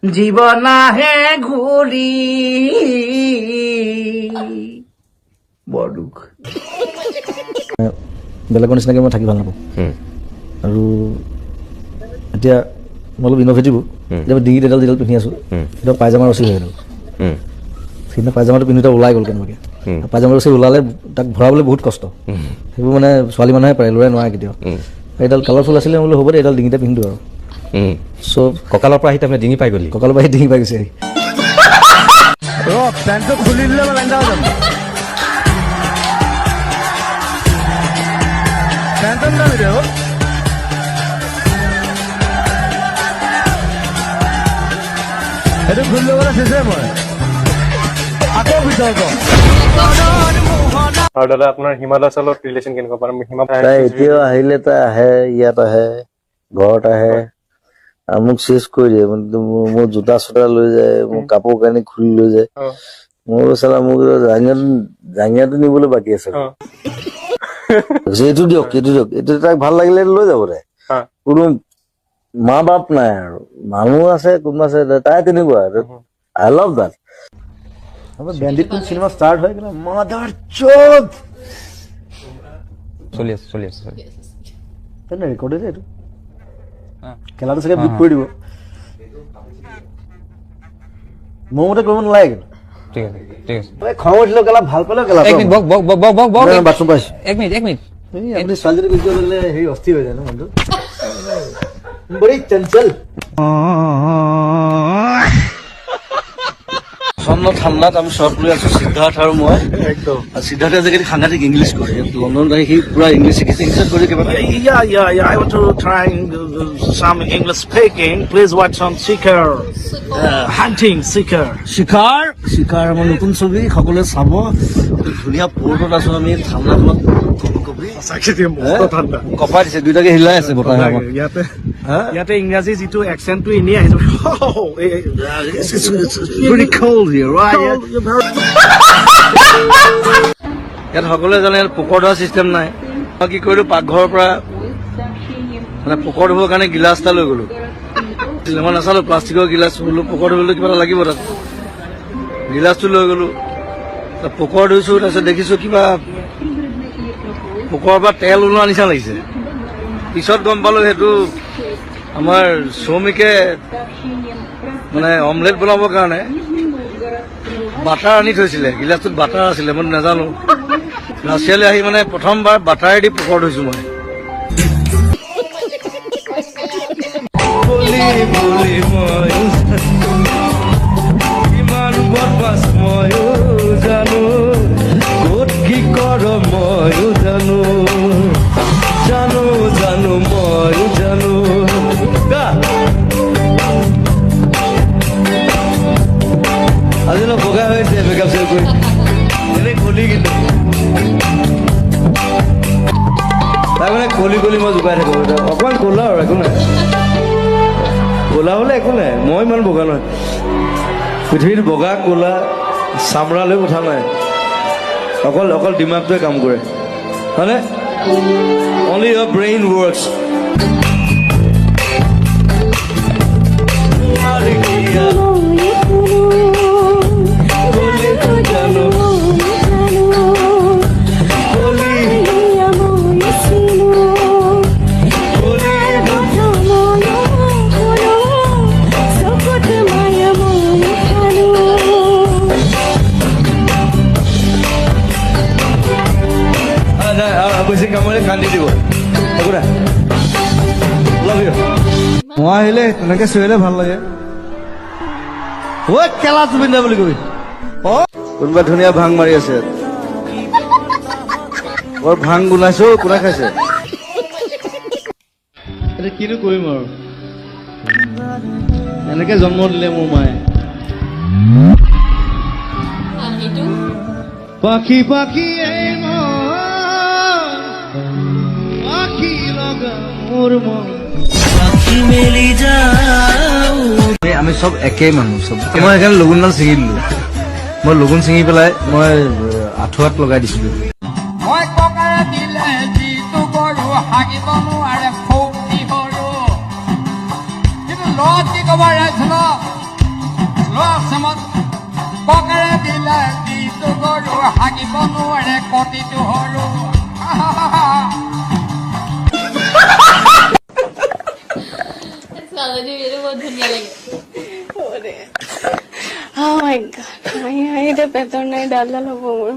জীৱন আহে ঘূৰি বৰ দুখ বেলেগৰ নিচিনাকৈ মই থাকি ভাল নাপাওঁ আৰু এতিয়া মই অলপ ইন'ভেটিভ এতিয়া মই ডিঙিত এডাল যিডাল পিন্ধি আছোঁ এতিয়া পায়জামা ৰচি হৈ গ'ল সেইদিনা পায়জামাটো পিন্ধোতে ওলাই গ'ল কেনেবাকৈ পায়জামা ৰচি ওলালে তাক ভৰাবলৈ বহুত কষ্ট সেইবোৰ মানে ছোৱালী মানুহে পাৰে ল'ৰাই নোৱাৰে কেতিয়াও এইডাল কালাৰফুল আছিলে মই বোলো হ'ব দে এইডাল ডিঙিতে পিন্ধো আৰু চব কঁকালৰ পৰা আহি তাৰমানে ডিঙি পাই গ'লি কঁকালৰ পৰা ডিঙি পাই গৈছে পেণ্টটো খুলি দিলে মই লাইন যাম পেণ্টত যাবি দে সেইটো খুলি ল'বলৈ চেষ্টা মই আকৌ ভিতৰত আৰু দাদা আপোনাৰ হিমালয় চালত ৰিলেশ্যন কেনেকুৱা পাম তাই এতিয়াও আহিলে তাই আহে ইয়াত আহে ঘৰত আহে আৰু মোক চেচ কৰি দিয়ে মোৰ জোতা চোতা লৈ যায় মোৰ কাপোৰ কানি খুলি লৈ যায় মোৰ চালা মোক জাঙিয়াটো নিবলৈ বাকী আছে এইটো দিয়ক এইটো তাক ভাল লাগিলে লৈ যাব তাই কোনো মা বাপ নাই আৰু মানুহ আছে কোনোবা আছে তাই তেনেকুৱা I love that bandit cinema start হৈ গ'লে মাদাৰ চোদ চলি আছে ৰেকৰ্ড হৈছে এইটো খেলাটো চাগে বিট কৰি দিব মোৰ মতে কৰিব নালাগে ঠিক আছে খং উঠিলেও গেলা ভাল পালেও গেলা বাথৰুম পাইছো এক মিনিট আপুনি ছোৱালীজনী গুচি গ'লে হেৰি অস্থিৰ হৈ যায় ন মনটো বড়ি চঞ্চল চন্দ্ৰ ঠাণ্ডাত আমি শ্বৰ্ট লৈ আছো সিদ্ধাৰ্থ আৰু মই একদম সিদ্ধাৰ্থে আজিকালি সাংঘাতিক ইংলিছ কৰে লণ্ডনত আহি সি পুৰা ইংলিছ শিকিছে কৰি কিবা I want to try some English speaking. Please watch on Seeker. Hunting Seeker. শিকাৰ আমাৰ নতুন ছবি সকলোৱে চাব ধুনীয়া পৰ্টত আছো আমি ঠাণ্ডাখনত কপাই দিছে দুইটাকে হিলাই আছে বতাহে আমাক ইয়াতে ইংৰাজী যিটো একচেণ্টটো এনেই আহিছে ইয়াত সকলোৱে জানে পোকৰ ধোৱা চিষ্টেম নাই মই কি কৰিলো পাকঘৰৰ পৰা মানে পোকৰ ধুবৰ কাৰণে গিলাচ এটা লৈ গ'লো মই নাচালো প্লাষ্টিকৰ গিলাচ বোলো পোকৰ ধুবলৈ কিবা এটা লাগিব তাত গিলাচটো লৈ গ'লো পোকৰ ধুইছো তাৰপিছত দেখিছো কিবা পোকৰ পৰা তেল ওলোৱা নিচিনা লাগিছে পিছত গম পালো সেইটো আমাৰ শ্ৰমিকে মানে অমলেট বনাবৰ কাৰণে বাটাৰ আনি থৈছিলে গিলাচটোত বাটাৰ আছিলে মই নাজানো ৰাছিয়ালৈ আহি মানে প্ৰথমবাৰ বাটাৰেদি পোকৰ ধুইছো মই ইমান বদমাছ ময়ো জানো ক'ত কি কৰ ময়ো জানো ময়ো জানো আজি অলপ বগা হৈছে মেকআপ চেক কৰি এনেই কলি কিন্তু তাৰ মানে কলি মই জোকাই থাকো অকণমান ক'লা আৰু একো নাই ক'লা হ'লে একো নাই মই ইমান বগা নহয় পৃথিৱীত বগা ক'লা চামৰা লৈ কথা নাই অকল দিমাগটোৱে কাম কৰে হয়নে অনলি ইয়ৰ ব্ৰেইন ৱৰ্কছ বেছি কামলৈ কান্দি দিব একো নাই মই আহিলে তেনেকে চিঞৰিলে ভাল লাগে কেলা তুমি না বুলি কবি কোনোবা ধুনীয়া ভাং মাৰি আছে বৰ ভাং গোনাইছো কোনে খাইছে এতিয়া কিনো কৰিম আৰু এনেকে জন্ম দিলে মোৰ মায়ে পাখি পাখি আমি চব একেই মানুহ চব মই সেইকাৰণে লগুণডাল ছিঙি দিলো মই লগুণ ছিঙি পেলাই মই আঁঠুৱাত লগাই দিছিলো মই ককাৰে দিলে যিটো কৰো হাগিব নোৱাৰে খুব কি কৰো কিন্তু লত কি কব ৰাইছিল ভাঙিব নোৱাৰে কটিটো সৰু ছোৱালীজনী এইটো বহুত ধুনীয়া লাগে Oh my god. Ay, de petor na idala lo po mo.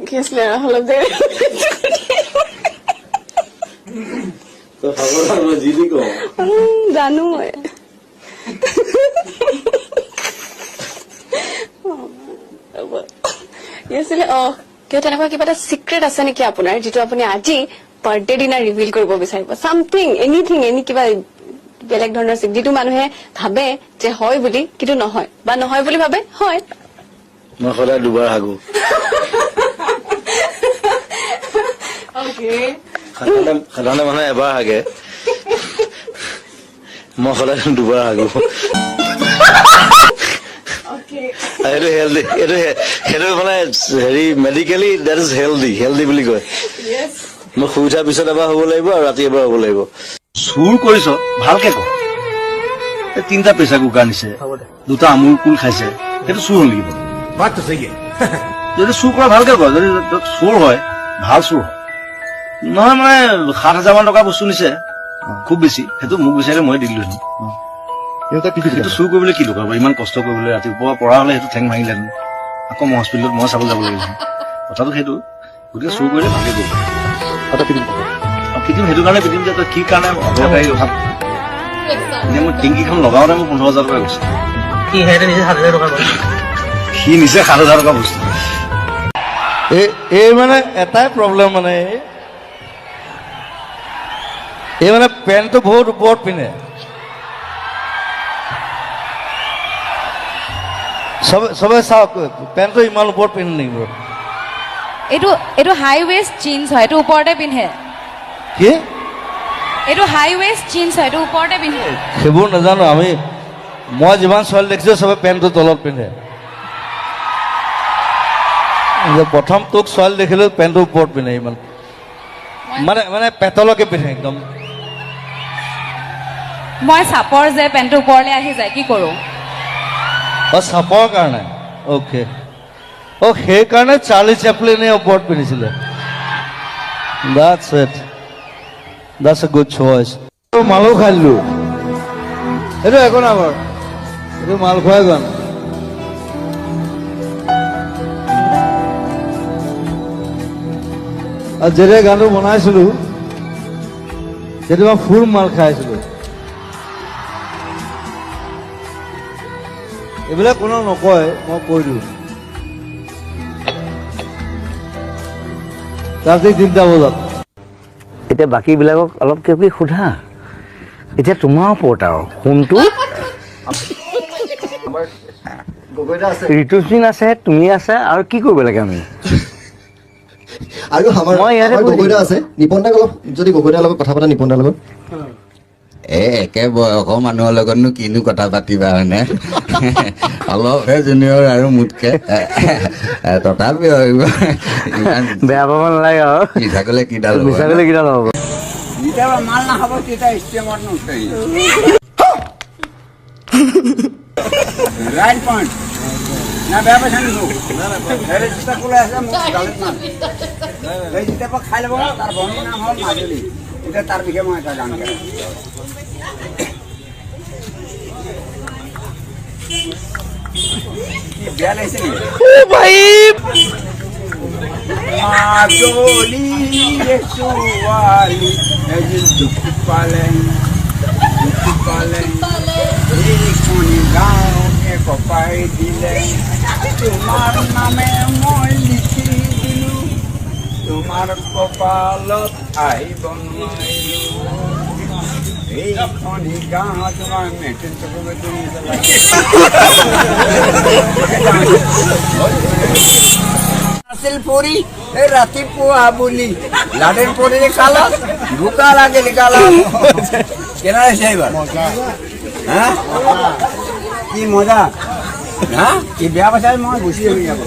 Kiss le halo de. তো খাব যি দি কওঁ জানো মই আছিলে কিয় তেনেকুৱা কিবা এটা চিক্ৰেট আছে নেকি আপোনাৰ যিটো আপুনি আজি বাৰ্থডে দিনাৰ ৰিভিল কৰিব বিচাৰিব চামথিং এনিথিং এনি কিবা বেলেগ ধৰণৰ যিটো মানুহে ভাবে যে হয় বুলি কিন্তু নহয় বা নহয় বুলি ভাবে হয় মই সদায় দুবাৰ হাগো সাধাৰণতে মানুহে এবাৰ হাগে মই সদায় দুবাৰ হাগো এইটো হেল্ডি সেইটো মানে হেৰি মেডিকেলি দেট ইজ হেল্ডি বুলি কয় মই শুই উঠাৰ পিছত এবাৰ হ'ব লাগিব আৰু ৰাতি এবাৰ হ'ব লাগিব চুৰ কৰিছ ভালকে ক তিনিটা প্ৰেচাৰ কুকাৰ নিছে দুটা আমুল কুল খাইছে সেইটো চুৰ হ'ল নেকি যদি চুৰ কৰা ভালকে ক যদি চুৰ হয় ভাল চুৰ হয় নহয় মানে 7,000 মান টকা বস্তু নিছে খুব বেছি সেইটো মোক বিচাৰিলে মই দিলো সেইটো চুৰ কৰিবলৈ কি দৰকাৰ ইমান কষ্ট কৰিবলৈ ৰাতিপুৱা পঢ়া হলে সেইটো ঠেং ভাঙিলেহেঁতেন আকৌ মই হস্পিটেলত মই চাবলৈ যাব লাগিব কথাটো সেইটো গতিকে চুৰ কৰিলে ভালকে কৰিব পিটিম সেইটো কাৰণে পিটিম যে তই কি কাৰণে অদৰকাৰী কথা মই টেংকিখন লগাওঁতে মোৰ 15,000 টকা গৈছে সি নিচে 7,000 টকা বস্তু এই মানে এটাই প্ৰব্লেম মানে এই মানে পেণ্টটো বহুত ওপৰত পিন্ধে চবে চাওক পেণ্টটো ইমান ওপৰত পিন্ধে নেকি বাৰু এইটো হাই ৱেষ্ট জিন্স হয় এইটো ওপৰতে পিন্ধে কি এইটো হাই ৱেষ্ট জিন্স হয় এইটো ওপৰতে পিন্ধে সেইবোৰ নাজানো মই যিমান ছোৱালী দেখিছো চবে পেণ্টটো তলত পিন্ধে প্ৰথম তোক ছোৱালী দেখিলো পেণ্টটো ওপৰত পিন্ধে ইমান মানে পেটলৈকে পিন্ধে একদম মই চাপৰ যে পেণ্টটো ওপৰলৈ আহি যায় কি কৰোঁ চাপৰ কাৰণে অ'কে সেইকাৰণে চাৰ্লি চেপলিনে ওপৰত পিন্ধিছিলে That's a good choice. মালো খাই দিলো এইটো একো নাই বাৰু এইটো মাল খুৱাই গান আৰু যেতিয়া গানটো বনাইছিলো তেতিয়া ফুল মাল খাইছিলো এইবিলাক কোনো নকয় মই কৈ দিওঁ ৰাতি 3টা বজাত এতিয়া বাকীবিলাকক অলপ কিবা সোধা এতিয়া তোমাৰ ওপৰত আৰু ফোনটো ঋতুসিন আছে তুমি আছে আৰু কি কৰিব লাগে আমি আৰু আমাৰ গগৈদা আছে নিপনদাক অলপ যদি গগৈদাৰ লগত কথা পাতা নিপনদাৰ লগত একে বয়সৰ মানুহৰ লগতনো কিনো কথা পাতিবা হয়নে অলপহে জুনিয়ৰ আৰু মোতকে তথাপিও বেয়া পাব নালাগে আৰু মিছা ক'লে কিডাল হ'ব কেতিয়াবা মাল নাখাব তেতিয়া ষ্টেমত নুঠেই ৰাইট পইণ্ট না বেয়া পাইছা নেকি যেতিয়া ক'লে আছে মোক গালিত নাহে যেতিয়া খাই ল'ব তাৰ ভনীৰ নাম হ'ল মাজুলী এতিয়া তাৰ বিষয়ে মই এটা গান গাই বেয়া লাগিছে নেকি মাজুলী ছোৱালী পালে এইখনি গাঁৱকে কপাই দিলে তোমাৰ নামে মই লিখি দিলো তোমাৰ কপালত আহিব নোৱাৰিলো এইখনি গাঁও তোমাৰ মেট্ৰিক আছিল পৰি এই ৰাতিপুৱা বুলি লাডেন পৰি কালত বোকা লাগিল কালত কেনা হৈছে এইবাৰ হা কি মজা হা কি বেয়া পাইছা মই গুচি আহি যাব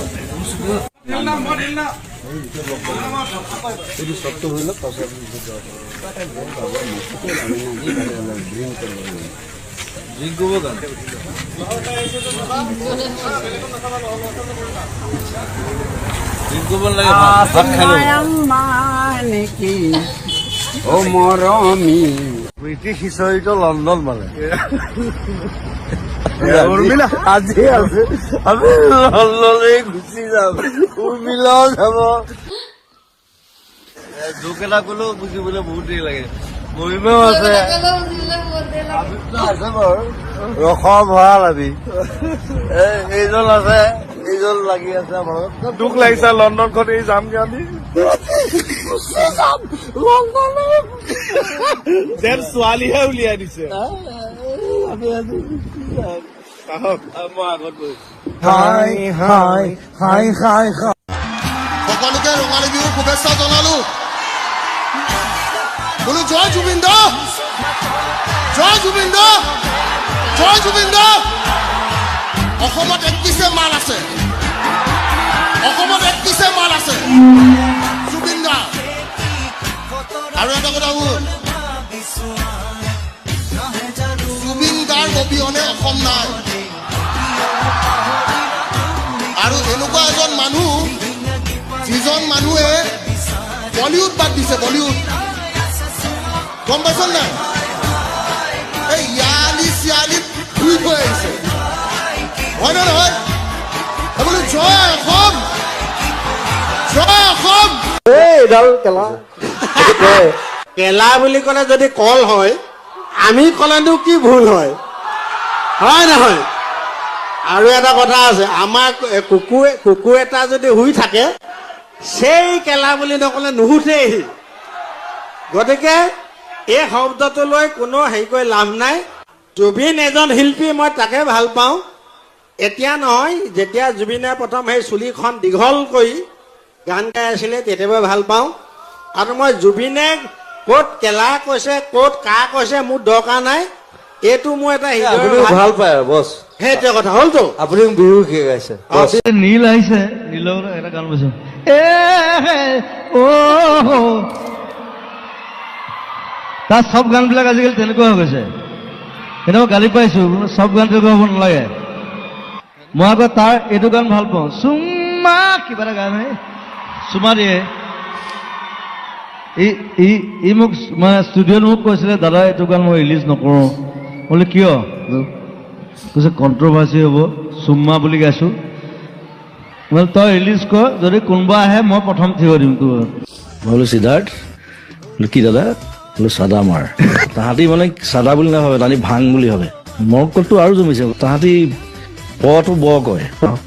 নেকি ও মৰমী প্ৰীতি সিঁচৰিত লণ্ডন মানে আজি আছে আমি লণ্ডনে গুচি যাম উৰ্মিলাও যাব দুখ এটা কলেও বুজিবলৈ বহুত দেৰি লাগে মহিমাও আছে আছে বাৰু ৰখা ভাল আমি এইজন আছে এইজন লাগি আছে আমাৰ দুখ লাগিছে লণ্ডনখন এই যামগে আমি যেন ছোৱালীহে উলিয়াই দিছে মই আগত সকলোকে ৰঙালী বিহুৰ শুভেচ্ছা জনালো বোলো জয় জুবিন দা জয় জুবিন দা জয় জুবিন দা অসমত 31 মাল আছে অসমত 31 মাল আছে জুবিন দা আৰু এটা কথা শুন জুবিন দাৰ অবিহনে অসম নাই আৰু এনেকুৱা এজন মানুহ যিজন মানুহে বলিউড বাদ দিছে বলিউড গম পাইছ নাই এই ইয়ালি চিয়ালি ঘূৰি থৈ আহিছে হয় নে নহয় বোলো জয় অসম জয় অসম কেলা বুলি ক'লে যদি কল হয় আমি ক'লেনো কি ভুল হয় হয় নহয় আৰু এটা কথা আছে আমাৰ কুকুৰ এটা যদি শুই থাকে সেই কেলা বুলি নকলে নুশুঠেই গতিকে এই শব্দটোলৈ কোনো হেৰি কৰি লাভ নাই জুবিন এজন শিল্পী মই তাকে ভাল পাওঁ এতিয়া নহয় যেতিয়া জুবিনে প্ৰথম সেই চুলিখন দীঘল কৰি গান গাই আছিলে তেতিয়াবা ভাল পাওঁ আৰু মই জুবিনে ক'ত কেলা কৈছে ক'ত কা কৈছে মোৰ দৰকাৰ নাই এইটো মোৰ এটা ভাল পায় বছ সেইটোৱে কথা হ'লতো আপুনি বিহু শিকাইছে নীল আহিছে নীলৰ এটা গান পাইছো তাৰ চব গানবিলাক আজিকালি তেনেকুৱা হৈ গৈছে তেনেকুৱা গালি পাইছো চব গান তেনেকুৱা হ'ব নালাগে মই আকৌ তাৰ এইটো গান ভাল পাওঁ চুমা কিবা এটা গান চুমা দিয়ে ই মোক মানে ষ্টুডিঅ'ত মোক কৈছিলে দাদা এইটো গান মই ৰিলিজ নকৰোঁ বোলে কিয় কৈছে কণ্ট্ৰভাৰ্চি হ'ব চুম্মা বুলি গাইছোঁ বোলে তই ৰিলিজ কৰ যদি কোনোবা আহে মই প্ৰথম থিয় দিম তোৰ মই বোলো সিদ্ধাৰ্থ বোলো কি দাদা বোলো চাদা মাৰ তাহাঁতি মানে চাদা বুলি নাভাবে তাহাঁতি ভাং বুলি ভাবে মৰকতটো আৰু জমিছে তাহাঁতি পটো ব কয়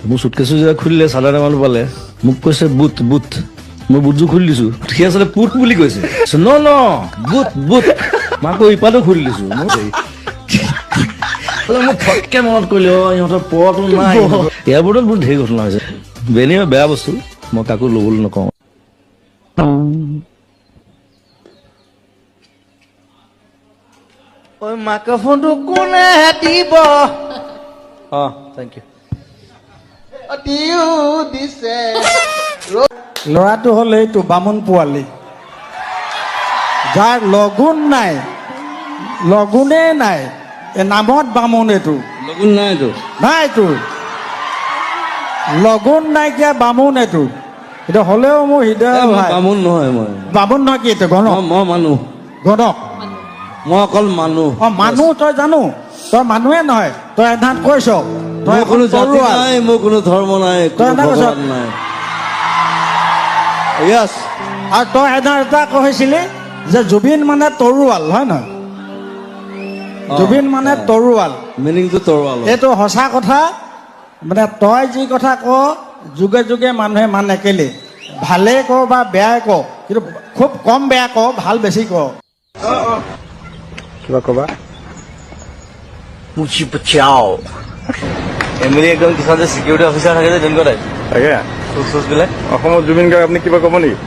মোৰ চুটকেছো যেতিয়া খুলিলে চাদা মানুহ পালে মোক কৈছে বুট বুট মই বুটযোৰ খুলি দিছো সি আচলতে পুট বুলি কৈছে ন ন বুট বুট মই আকৌ ইপাতো খুলি দিছো মই ফটকে মনত কৰিলো ইহঁতৰ পটো নাই এয়াৰপৰ্টত বহুত ঢেৰ ঘটনা হৈছে বেনি বেয়া বস্তু মই কাকো ল'বলৈ নকওঁ মাইক্ৰফোনটো কোনে দিব থেংক ইউ দিছে ল'ৰাটো হ'ল এইটো বামুণ পোৱালি যাৰ লগুণ নাই লগুণেই নাই নামত বামুণ এইটো লগুণ নাইতো নাইতো লগুণ নাইকিয়া বামুণ এইটো এইটো হ'লেও মোৰ হৃদয় ভাই বামুণ নহয় মই বামুণ নহয় কি এইটো গণক মই মানুহ গণক মই অকল মানুহ মানুহ তই জানো তই মানুহে নহয় তই এধাত কৈছ তই কোনো জাতি নাই মোৰ কোনো ধৰ্ম নাই তই এটা কৈছ নাই য়েছ আৰু তই এধাত এটা কৈছিলি যে জুবিন মানে তৰোৱাল হয় নহয় জুবিন মানে তৰোৱাল মিনিংটো তৰোৱাল এইটো সঁচা কথা মানে তই যি কথা ক যুগে যুগে মানুহে মানে কেলে ভালে ক বা বেয়াই ক কিন্তু খুব কম বেয়া ক ভাল বেছি ক কিবা ক'বা মুচি পচাও এমনি একদম কিছুমান যে চিকিউৰিটি অফিচাৰ থাকে যে তেনেকুৱা টাইপ তাকে চুচ বিলাক অসমত জুবিন গাৰ্গ আপুনি কিবা ক'ব নেকি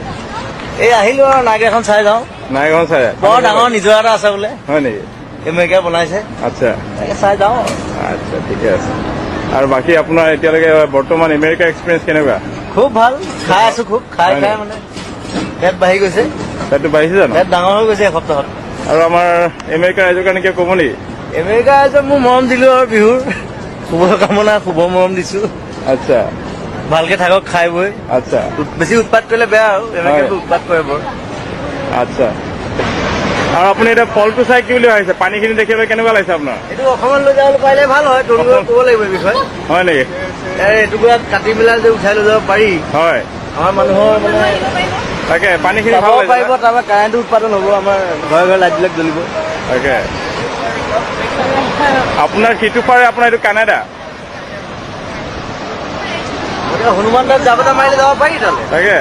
এই আহিলো আৰু নাগ এখন চাই যাওঁ নাইখন চাই বৰ ডাঙৰ নিজৰা এটা আছে বোলে হয় নেকি আমেৰিকাই বনাইছে আচ্ছা তাকে চাই যাওঁ আচ্ছা ঠিকে আছে আৰু বাকী আপোনাৰ এতিয়ালৈকে বৰ্তমান আমেৰিকা এক্সপিৰিয়েঞ্চ কেনেকুৱা খুব ভাল খাই আছো খুব খাই খাই মানে পেট বাঢ়ি গৈছে পেটটো বাঢ়িছে জানো পেট ডাঙৰ হৈ গৈছে এসপ্তাহত আৰু আমাৰ আমেৰিকা ৰাইজৰ কাৰণে কিয় ক'ব নেকি আমেৰিকা আছে মোৰ মৰম দিলো আৰু বিহুৰ শুভকামনা শুভ মৰম দিছো আচ্ছা ভালকে থাকক খাই বৈ আচ্ছা বেছি উৎপাত কৰিলে বেয়া আৰু আমেৰিকাটো উৎপাত কৰে বৰ আচ্ছা আৰু আপুনি এতিয়া ফলটো চাই কি বুলি ভাবিছে পানীখিনি দেখিবলৈ কেনেকুৱা লাগিছে আপোনাৰ এইটো অসমত লৈ যাবলৈ পাৰিলে ভাল হয় তৰুণক ক'ব লাগিব এই বিষয়ে হয় নেকি এইটুকুৰা কাটি পেলাই যে উঠাই লৈ যাব পাৰি হয় আমাৰ মানুহৰ মানে তাকে পানীখিনি যাব ভাল লাগিছে পাৰিব তাৰপৰা কাৰেণ্টটো উৎপাদন হ'ব আমাৰ ঘৰে ঘৰে লাইটবিলাক জ্বলিব তাকে আপোনাৰ সিটো পাৰে আপোনাৰ এইটো কানাডা গতিকে হনুমান দাস জাবতা মাৰিলে যাব পাৰি তালৈ তাকে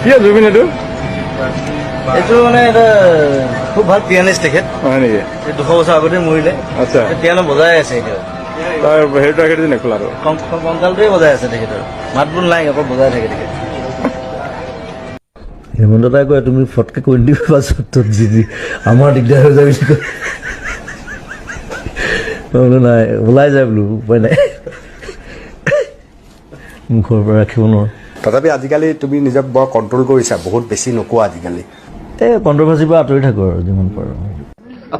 কি জুবিন এইটো এইটো মানে এটা খুব ভাল পিয়ানিষ্ট তেখেত হয় নেকি 200 বছৰ আগতে মৰিলে আচ্ছা পিয়ানো বজাই আছে এতিয়া তাৰ হেৰিটো ৰাখি দিছে খোলাটো কংকালটোৱে বজাই আছে তেখেতৰ মাত বোল নাই অকল বজাই থাকে তেখেত হেমন্ত দাই কয় তুমি ফটকে কৈ দিবা পাছত যি আমাৰ দিগদাৰ হৈ যায় বুলি কয় মই বোলো নাই ওলাই যায় বোলো উপায় নাই মুখৰ পৰা ৰাখিব নোৱাৰোঁ তথাপি আজিকালি তুমি নিজক বৰ কণ্ট্ৰল কৰিছা বহুত বেছি নোকোৱা আজিকালি এই কণ্ট্ৰভাৰ্চিৰ পৰা আঁতৰি থাকোঁ আৰু যিমান পাৰোঁ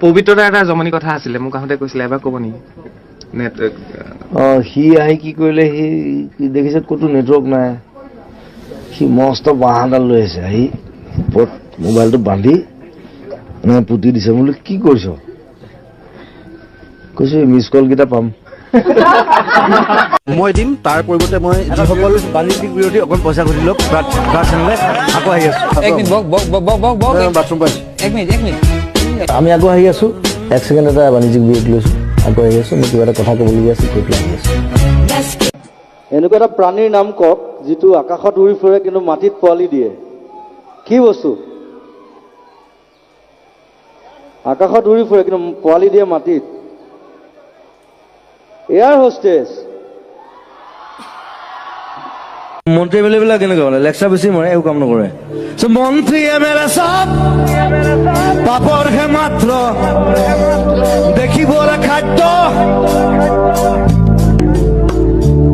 পবিত্ৰতা এটা জমনি কথা আছিলে মোক আহোঁতে কৈছিলে এবাৰ ক'ব নেকি অঁ সি আহি কি কৰিলে সি দেখিছে ক'তো নেটৱৰ্ক নাই সি মস্ত বাঁহ এডাল লৈ আহিছে আহি ওপৰত মোবাইলটো বান্ধি মানে পুতি দিছে বোলো কি কৰিছ কৈছো মিছ কলকেইটা পাম মই দিম তাৰ পৰিৱৰ্তে মই যিসকল বাণিজ্যিক বিৰোধী অকণ পইচা ঘটি লওক প্ৰাৰ্থনালৈ আকৌ আহি আছো বাথৰুম পাইছো আমি আকৌ আহি আছো 1 ছেকেণ্ড এটা বাণিজ্যিক বিৰোধী লৈছো আকৌ আহি আছো মই কিবা এটা কথা ক'বলগীয়া আছে কৈ পেলাই আহি আছো এনেকুৱা এটা প্ৰাণীৰ নাম কওক যিটো আকাশত উৰি ফুৰে কিন্তু মাটিত পোৱালি দিয়ে কি বস্তু আকাশত উৰি ফুৰে কিন্তু পোৱালি দিয়ে মাটিত এয়াৰ হোষ্টেছ মন্ত্ৰী এম এল এ বিলাক কেনেকুৱা মানে লেকচাৰ বেছি মাৰে একো কাম নকৰে মন্ত্ৰী এম এল এ চব পাপৰহে মাত্ৰ দেখিবলৈ খাদ্য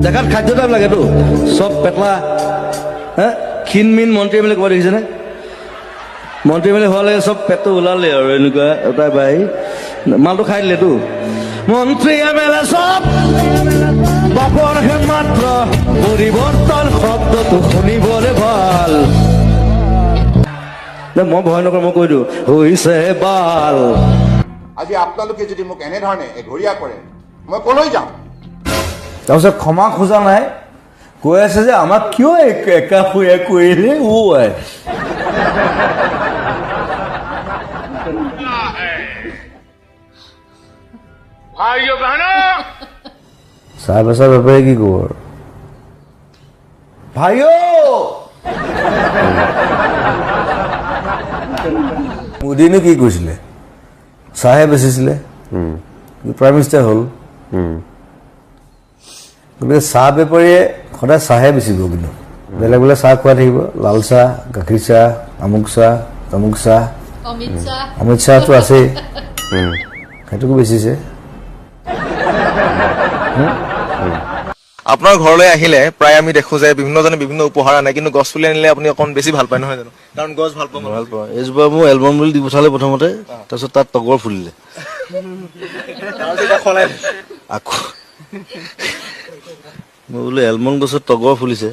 দেখাত খাদ্য টাইপ লাগেতো চব পেটলা হে ক্ষীণমিন মন্ত্ৰী এম এল এ ক'ব দেখিছেনে মন্ত্ৰী এম এল এ হোৱা লাগে চব পেটটো ওলালে আৰু এনেকুৱা এটাই বাই মালটো খাই দিলেতো মন্ত্ৰী এম এল এ চব বাপৰহে মাত্ৰ পৰিৱৰ্তন শব্দটো শুনিবলৈ ভাল মই ভয় নকৰোঁ মই কৈ দিওঁ হৈছে বাল আজি আপোনালোকে যদি মোক এনেধৰণে এঘৰীয়া কৰে মই কলৈ যাম তাৰপিছত ক্ষমা খোজা নাই কৈ আছে যে আমাক কিয় একা শুয়া কৰিলে আই চাহ বেচা বেপাৰী কি কব ভাইও মোদীনো কি কৈছিলে চাহে বেচিছিলে প্ৰাইম মিনিষ্টাৰ হ'ল গতিকে চাহ বেপাৰীয়ে সদায় চাহে বেচিব কিন্তু বেলেগ বেলেগ চাহ খুৱাই থাকিব লাল চাহ গাখীৰ চাহ আমুক চাহ তামুক চাহ অমিত শ্বাহটো আছেই সেইটোকো বেচিছে আপোনাৰ ঘৰলৈ আহিলে প্ৰায় আমি দেখো যে বিভিন্নজনে বিভিন্ন উপহাৰ আনে কিন্তু গছ পুলি আনিলে আপুনি অকণ বেছি ভাল পায় নহয় জানো কাৰণ গছ ভাল পাওঁ ভাল পাওঁ এইজোপা মোৰ এলবাম বুলি দি পঠালে প্ৰথমতে তাৰপিছত তাত তগৰ ফুলিলে আকৌ মই বোলো এলমন গছত তগৰ ফুলিছে